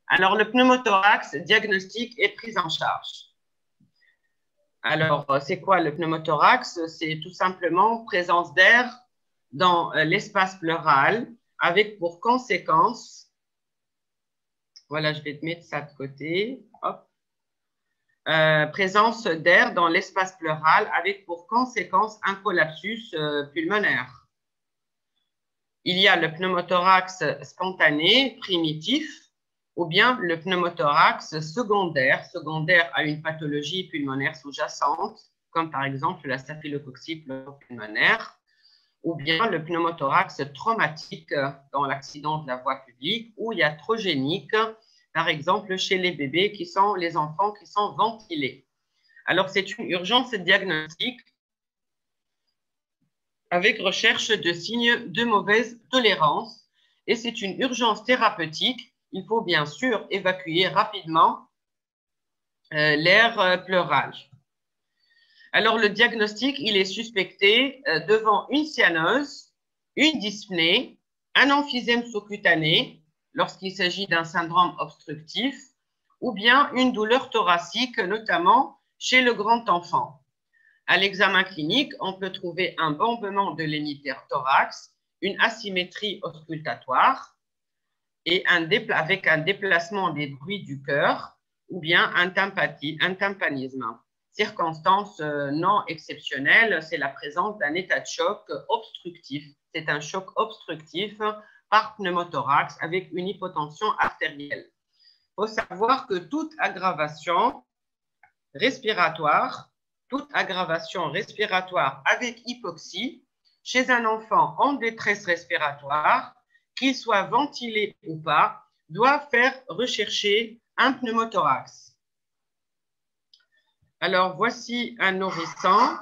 Alors, le pneumothorax, diagnostic et prise en charge. Alors, c'est quoi le pneumothorax? C'est tout simplement présence d'air dans l'espace pleural avec pour conséquence, voilà, je vais te mettre ça de côté, hop. Présence d'air dans l'espace pleural avec pour conséquence un collapsus pulmonaire. Il y a le pneumothorax spontané, primitif, ou bien le pneumothorax secondaire, secondaire à une pathologie pulmonaire sous-jacente, comme par exemple la staphylococcie pleuropulmonaire, ou bien le pneumothorax traumatique dans l'accident de la voie publique, ou iatrogénique, par exemple chez les bébés qui sont les enfants qui sont ventilés. Alors, c'est une urgence diagnostique avec recherche de signes de mauvaise tolérance et c'est une urgence thérapeutique. Il faut bien sûr évacuer rapidement l'air pleural. Alors, le diagnostic, il est suspecté devant une cyanose, une dyspnée, un emphysème sous-cutané, lorsqu'il s'agit d'un syndrome obstructif, ou bien une douleur thoracique, notamment chez le grand enfant. À l'examen clinique, on peut trouver un bombement de l'hémithérathorax, une asymétrie auscultatoire, et avec un déplacement des bruits du cœur, ou bien un tympanisme. Circonstance non exceptionnelle, c'est la présence d'un état de choc obstructif. C'est un choc obstructif par pneumothorax avec une hypotension artérielle. Il faut savoir que toute aggravation respiratoire avec hypoxie chez un enfant en détresse respiratoire, qu'il soit ventilé ou pas, doit faire rechercher un pneumothorax. Alors, voici un nourrisson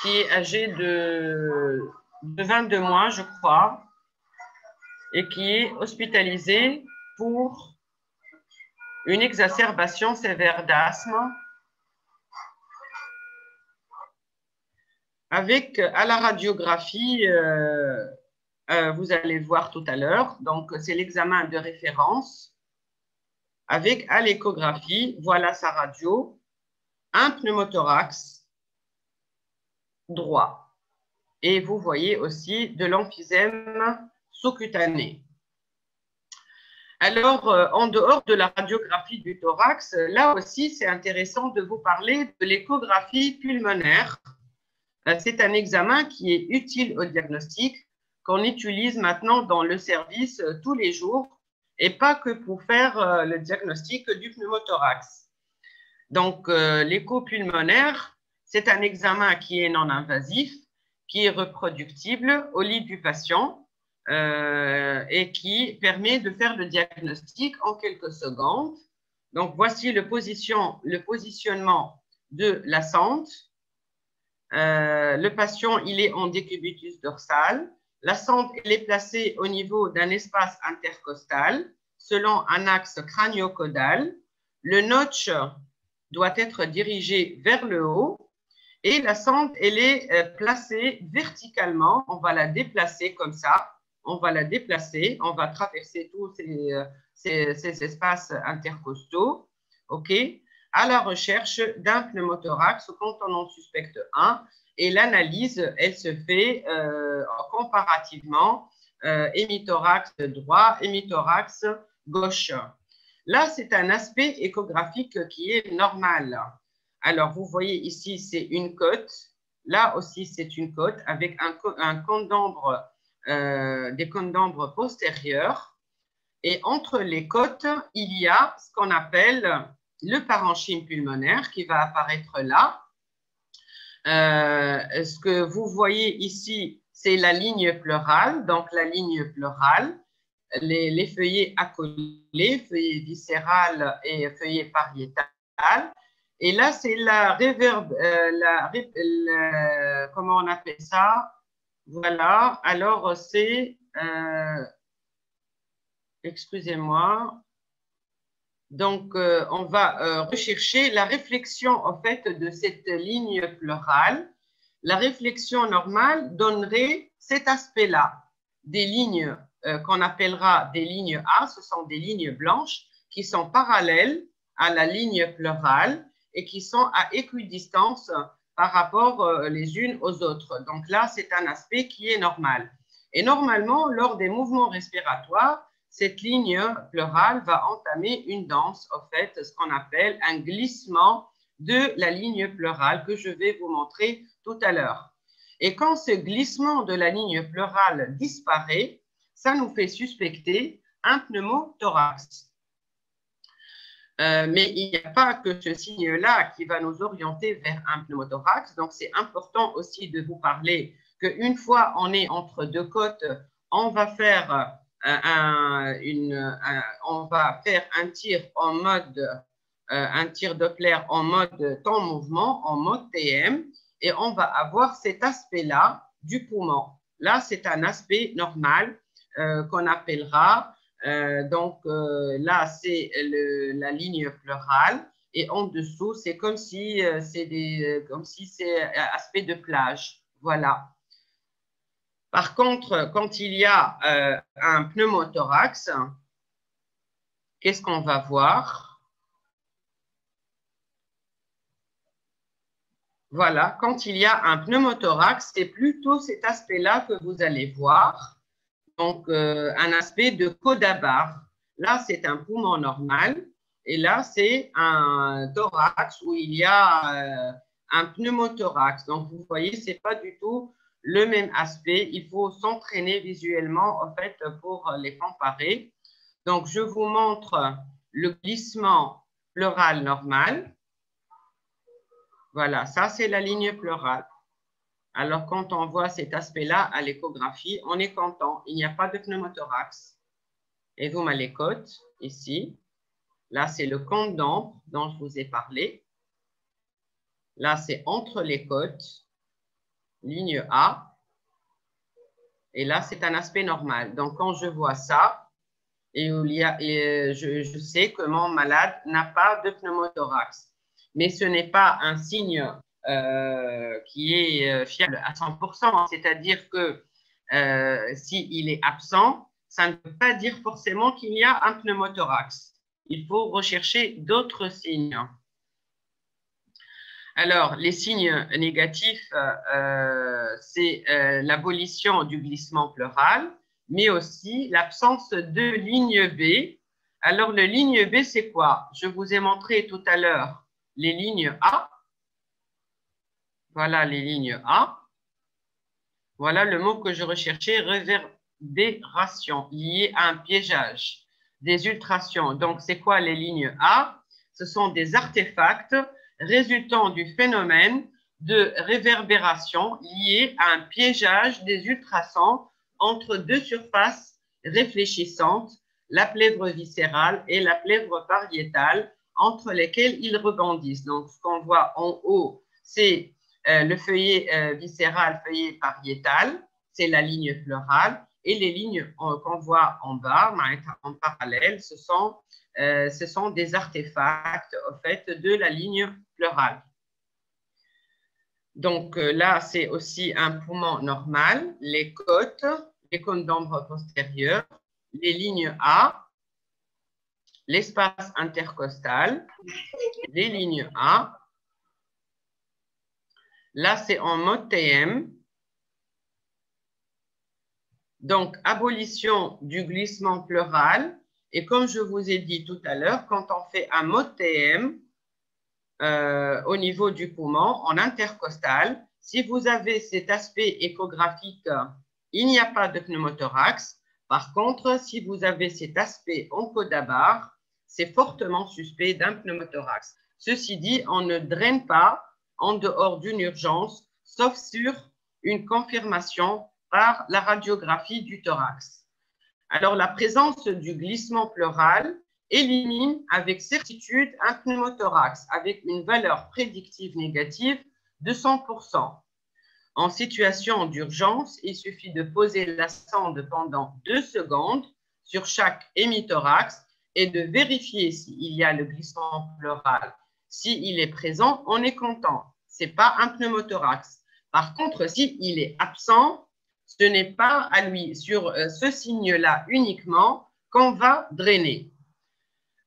qui est âgé de 22 mois, je crois, et qui est hospitalisé pour une exacerbation sévère d'asthme avec à la radiographie, vous allez voir tout à l'heure, donc c'est l'examen de référence avec à l'échographie, voilà sa radio, un pneumothorax droit. Et vous voyez aussi de l'emphysème sous-cutané. Alors, en dehors de la radiographie du thorax, là aussi, c'est intéressant de vous parler de l'échographie pulmonaire. C'est un examen qui est utile au diagnostic, qu'on utilise maintenant dans le service tous les jours, et pas que pour faire le diagnostic du pneumothorax. Donc, l'écho pulmonaire, c'est un examen qui est non invasif, qui est reproductible au lit du patient et qui permet de faire le diagnostic en quelques secondes. Donc, voici le positionnement de la sonde. Le patient, il est en décubitus dorsal. La sonde, elle est placée au niveau d'un espace intercostal selon un axe crânio-caudal. Le notch doit être dirigé vers le haut et la sonde, elle est placée verticalement. On va la déplacer comme ça. On va la déplacer. On va traverser tous ces espaces intercostaux. OK? À la recherche d'un pneumothorax quand on en suspecte un. Et l'analyse, elle se fait comparativement hémithorax droit, hémithorax gauche. Là, c'est un aspect échographique qui est normal. Alors, vous voyez ici, c'est une côte. Là aussi, c'est une côte avec un condambre, des condambres postérieurs. Et entre les côtes, il y a ce qu'on appelle le parenchyme pulmonaire qui va apparaître là. Ce que vous voyez ici, c'est la ligne pleurale. Donc, la ligne pleurale, les feuillets accolés, feuillets viscérales et feuillets pariétales. Et là, c'est comment on appelle ça? Voilà. Alors, c'est, excusez-moi. Donc, on va rechercher la réflexion en fait de cette ligne pleurale. La réflexion normale donnerait cet aspect-là. des lignes qu'on appellera des lignes A. Ce sont des lignes blanches qui sont parallèles à la ligne pleurale et qui sont à équidistance par rapport les unes aux autres. Donc là, c'est un aspect qui est normal. Et normalement, lors des mouvements respiratoires, cette ligne pleurale va entamer une danse, en fait, ce qu'on appelle un glissement de la ligne pleurale que je vais vous montrer tout à l'heure. Et quand ce glissement de la ligne pleurale disparaît, ça nous fait suspecter un pneumothorax. Mais il n'y a pas que ce signe-là qui va nous orienter vers un pneumothorax. Donc, c'est important aussi de vous parler qu'une fois on est entre deux côtes, on va faire un tir en mode, un tir Doppler en mode temps mouvement, en mode TM, et on va avoir cet aspect-là du poumon. Là, c'est un aspect normal qu'on appellera, là, c'est la ligne pleurale, et en dessous, c'est comme si c'est aspect de plage. Voilà. Par contre, quand il y a un pneumothorax, qu'est-ce qu'on va voir? Voilà, quand il y a un pneumothorax, c'est plutôt cet aspect-là que vous allez voir. Donc, un aspect de codabar. Là, c'est un poumon normal. Et là, c'est un thorax où il y a un pneumothorax. Donc, vous voyez, ce n'est pas du tout le même aspect. Il faut s'entraîner visuellement, en fait, pour les comparer. Donc, je vous montre le glissement pleural normal. Voilà, ça, c'est la ligne pleurale. Alors, quand on voit cet aspect-là à l'échographie, on est content. Il n'y a pas de pneumothorax. Et vous, les côtes, ici. Là, c'est le cône d'ambre dont je vous ai parlé. Là, c'est entre les côtes, ligne A. Et là, c'est un aspect normal. Donc, quand je vois ça, je sais que mon malade n'a pas de pneumothorax. Mais ce n'est pas un signe qui est fiable à 100%. C'est-à-dire que s'il est absent, ça ne peut pas dire forcément qu'il y a un pneumothorax. Il faut rechercher d'autres signes. Alors, les signes négatifs, c'est l'abolition du glissement pleural, mais aussi l'absence de ligne B. Alors, la ligne B, c'est quoi? Je vous ai montré tout à l'heure les lignes A. Voilà les lignes A. Voilà le mot que je recherchais, réverbération, lié à un piégeage, des ultrations. Donc, c'est quoi les lignes A? Ce sont des artefacts résultant du phénomène de réverbération lié à un piégeage des ultrasons entre deux surfaces réfléchissantes, la plèvre viscérale et la plèvre pariétale, entre lesquelles ils rebondissent. Donc, ce qu'on voit en haut, c'est le feuillet viscéral, feuillet pariétal, c'est la ligne pleurale, et les lignes qu'on voit en bas, en parallèle, ce sont des artefacts en fait, de la ligne pleurale. Donc là, c'est aussi un poumon normal, les côtes, les cônes d'ombre postérieures, les lignes A, l'espace intercostal, les lignes A. Là, c'est en mode TM. Donc, abolition du glissement pleural. Et comme je vous ai dit tout à l'heure, quand on fait un mode TM au niveau du poumon, en intercostal, si vous avez cet aspect échographique, il n'y a pas de pneumothorax. Par contre, si vous avez cet aspect oncodabar, c'est fortement suspect d'un pneumothorax. Ceci dit, on ne draine pas en dehors d'une urgence, sauf sur une confirmation par la radiographie du thorax. Alors, la présence du glissement pleural élimine avec certitude un pneumothorax avec une valeur prédictive négative de 100%. En situation d'urgence, il suffit de poser la sonde pendant 2 secondes sur chaque hémithorax et de vérifier s'il y a le glissement pleural. S'il est présent, on est content. Ce n'est pas un pneumothorax. Par contre, s'il est absent, ce n'est pas à lui, sur ce signe-là uniquement, qu'on va drainer.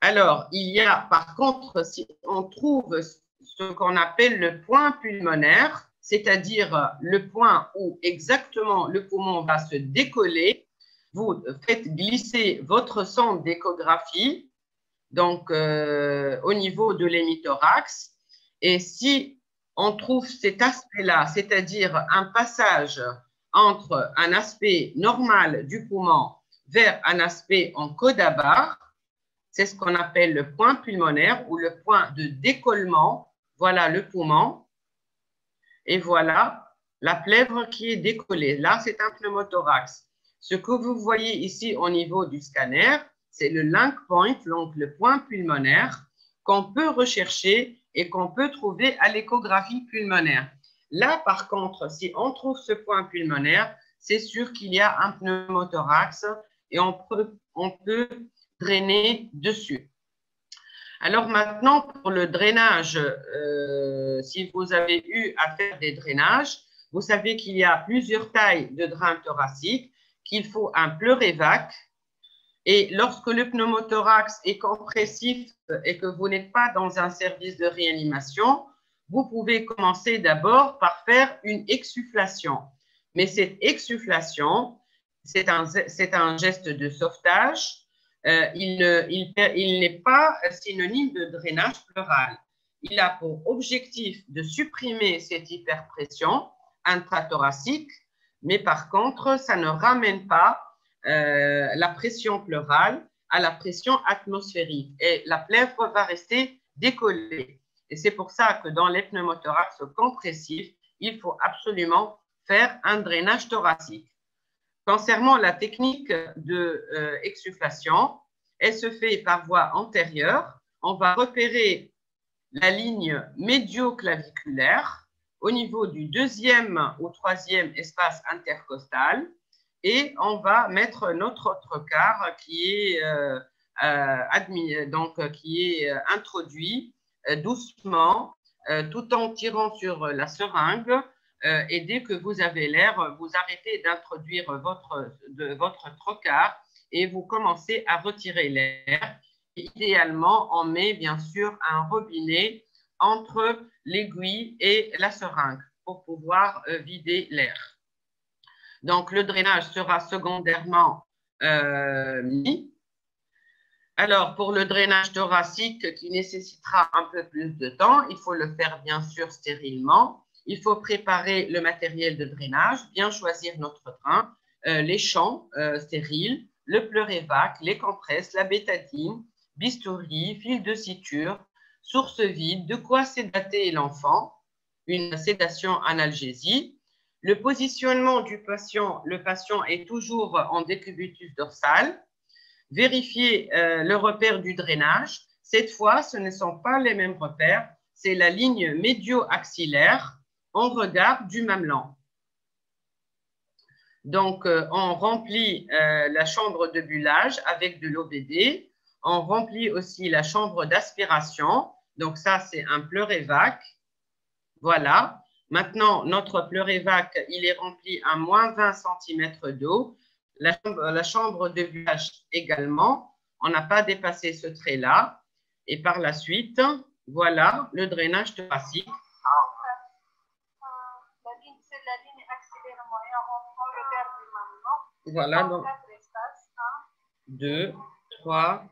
Alors, il y a par contre, si on trouve ce qu'on appelle le point pulmonaire, c'est-à-dire le point où exactement le poumon va se décoller, vous faites glisser votre sonde d'échographie, donc au niveau de l'hémithorax, et si on trouve cet aspect-là, c'est-à-dire un passage entre un aspect normal du poumon vers un aspect en codabar, c'est ce qu'on appelle le point pulmonaire ou le point de décollement. Voilà le poumon et voilà la plèvre qui est décollée. Là, c'est un pneumothorax. Ce que vous voyez ici au niveau du scanner, c'est le link point, donc le point pulmonaire qu'on peut rechercher et qu'on peut trouver à l'échographie pulmonaire. Là, par contre, si on trouve ce point pulmonaire, c'est sûr qu'il y a un pneumothorax et on peut drainer dessus. Alors maintenant, pour le drainage, si vous avez eu à faire des drainages, vous savez qu'il y a plusieurs tailles de drain thoracique, qu'il faut un pleurévac. Et lorsque le pneumothorax est compressif et que vous n'êtes pas dans un service de réanimation, vous pouvez commencer d'abord par faire une exsufflation. Mais cette exsufflation, c'est un geste de sauvetage. Il n'est pas synonyme de drainage pleural. Il a pour objectif de supprimer cette hyperpression intrathoracique, mais par contre, ça ne ramène pas la pression pleurale à la pression atmosphérique et la plèvre va rester décollée. Et c'est pour ça que dans les pneumothorax compressifs, il faut absolument faire un drainage thoracique. Concernant la technique de exsufflation, elle se fait par voie antérieure. On va repérer la ligne médioclaviculaire au niveau du deuxième ou troisième espace intercostal et on va mettre notre trocar qui est, introduit doucement tout en tirant sur la seringue. Et dès que vous avez l'air, vous arrêtez d'introduire votre trocar et vous commencez à retirer l'air. Idéalement, on met bien sûr un robinet entre l'aiguille et la seringue pour pouvoir vider l'air. Donc, le drainage sera secondairement mis. Alors, pour le drainage thoracique qui nécessitera un peu plus de temps, il faut le faire bien sûr stérilement. Il faut préparer le matériel de drainage, bien choisir notre drain, les champs stériles, le pleurévac, les compresses, la bétadine, bistouri, fil de suture, source vide, de quoi sédater l'enfant, une sédation analgésie. Le positionnement du patient, le patient est toujours en décubitus dorsal. Vérifier le repère du drainage. Cette fois, ce ne sont pas les mêmes repères, c'est la ligne médio-axillaire en regard du mamelon. Donc, on remplit la chambre de bullage avec de l'OBD. On remplit aussi la chambre d'aspiration. Donc, ça, c'est un pleurévac. Voilà. Maintenant, notre pleurévac, il est rempli à moins 20 cm d'eau. La chambre de bullage également. On n'a pas dépassé ce trait-là. Et par la suite, voilà le drainage thoracique. Voilà, donc 2, 3.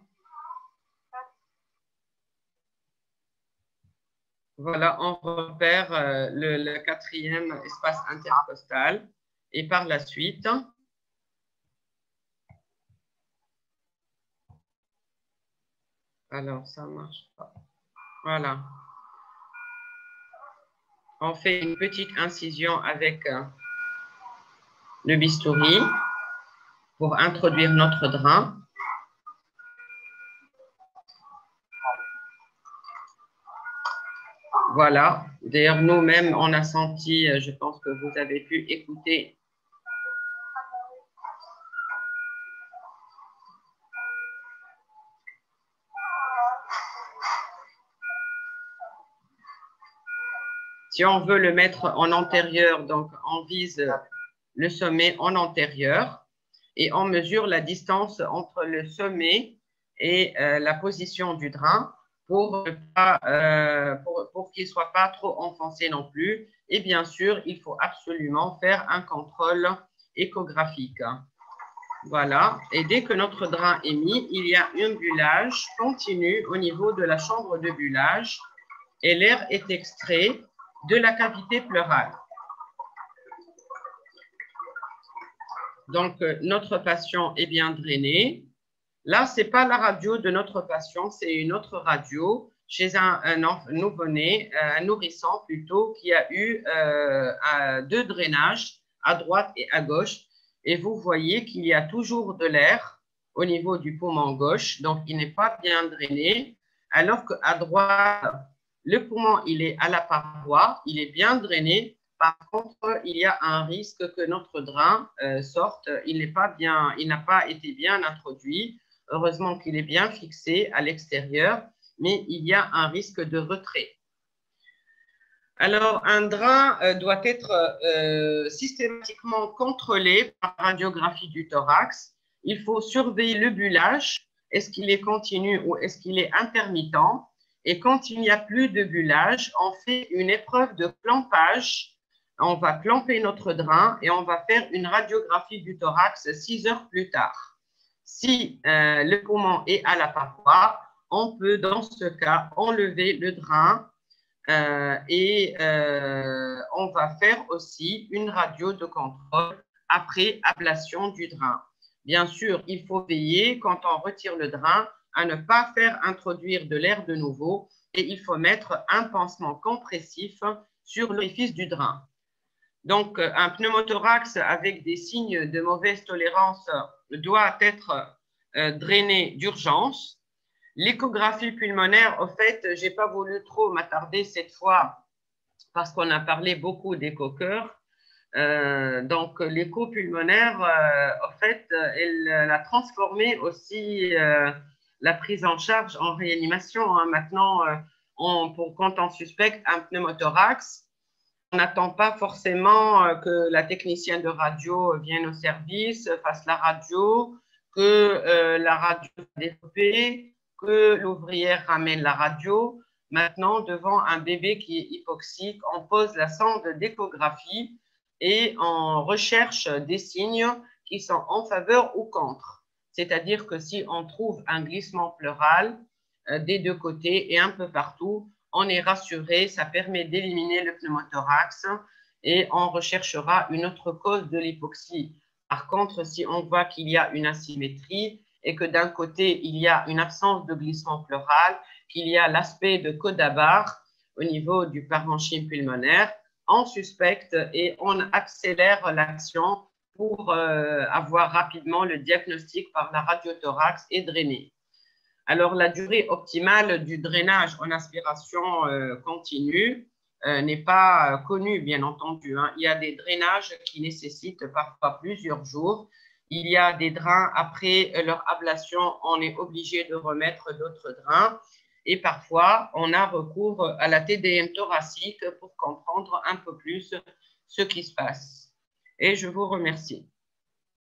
Voilà, on repère le quatrième espace intercostal. Et par la suite, alors ça ne marche pas. Voilà. On fait une petite incision avec le bistouri pour introduire notre drain. Voilà. D'ailleurs, nous-mêmes, on a senti, je pense que vous avez pu écouter. Si on veut le mettre en antérieur, donc on vise le sommet en antérieur et on mesure la distance entre le sommet et la position du drain pour qu'il ne soit pas trop enfoncé non plus. Et bien sûr, il faut absolument faire un contrôle échographique. Voilà. Et dès que notre drain est mis, il y a un bullage continu au niveau de la chambre de bullage et l'air est extrait de la cavité pleurale. Donc, notre patient est bien drainé. Là, ce n'est pas la radio de notre patient, c'est une autre radio chez un nouveau-né, un nourrisson plutôt, qui a eu deux drainages à droite et à gauche. Et vous voyez qu'il y a toujours de l'air au niveau du poumon gauche, donc il n'est pas bien drainé, alors qu'à droite, le poumon, il est à la paroi, il est bien drainé. Par contre, il y a un risque que notre drain sorte, il n'a pas été bien introduit. Heureusement qu'il est bien fixé à l'extérieur, mais il y a un risque de retrait. Alors, un drain doit être systématiquement contrôlé par radiographie du thorax. Il faut surveiller le bullage. Est-ce qu'il est continu ou est-ce qu'il est intermittent? Et quand il n'y a plus de bullage, on fait une épreuve de clampage. On va clamper notre drain et on va faire une radiographie du thorax 6 heures plus tard. Si le poumon est à la paroi, on peut dans ce cas enlever le drain et on va faire aussi une radio de contrôle après ablation du drain. Bien sûr, il faut veiller quand on retire le drain à ne pas faire introduire de l'air de nouveau et il faut mettre un pansement compressif sur l'orifice du drain. Donc, un pneumothorax avec des signes de mauvaise tolérance doit être drainé d'urgence. L'échographie pulmonaire, au fait, je n'ai pas voulu trop m'attarder cette fois parce qu'on a parlé beaucoup d'écho-cœur. Donc, l'écho pulmonaire, en fait, elle a transformé aussi la prise en charge en réanimation. Hein. Maintenant, quand on suspecte un pneumothorax, on n'attend pas forcément que la technicienne de radio vienne au service, fasse la radio, que la radio soit développée, que l'ouvrière ramène la radio. Maintenant, devant un bébé qui est hypoxique, on pose la sonde d'échographie et on recherche des signes qui sont en faveur ou contre. C'est-à-dire que si on trouve un glissement pleural des deux côtés et un peu partout, on est rassuré, ça permet d'éliminer le pneumothorax et on recherchera une autre cause de l'hypoxie. Par contre, si on voit qu'il y a une asymétrie et que d'un côté, il y a une absence de glissement pleural, qu'il y a l'aspect de Codabar au niveau du parenchyme pulmonaire, on suspecte et on accélère l'action pour avoir rapidement le diagnostic par la radiothorax et drainer. Alors, la durée optimale du drainage en aspiration continue n'est pas connue, bien entendu. Hein. Il y a des drainages qui nécessitent parfois plusieurs jours. Il y a des drains, après leur ablation, on est obligé de remettre d'autres drains. Et parfois, on a recours à la TDM thoracique pour comprendre un peu plus ce qui se passe. Et je vous remercie.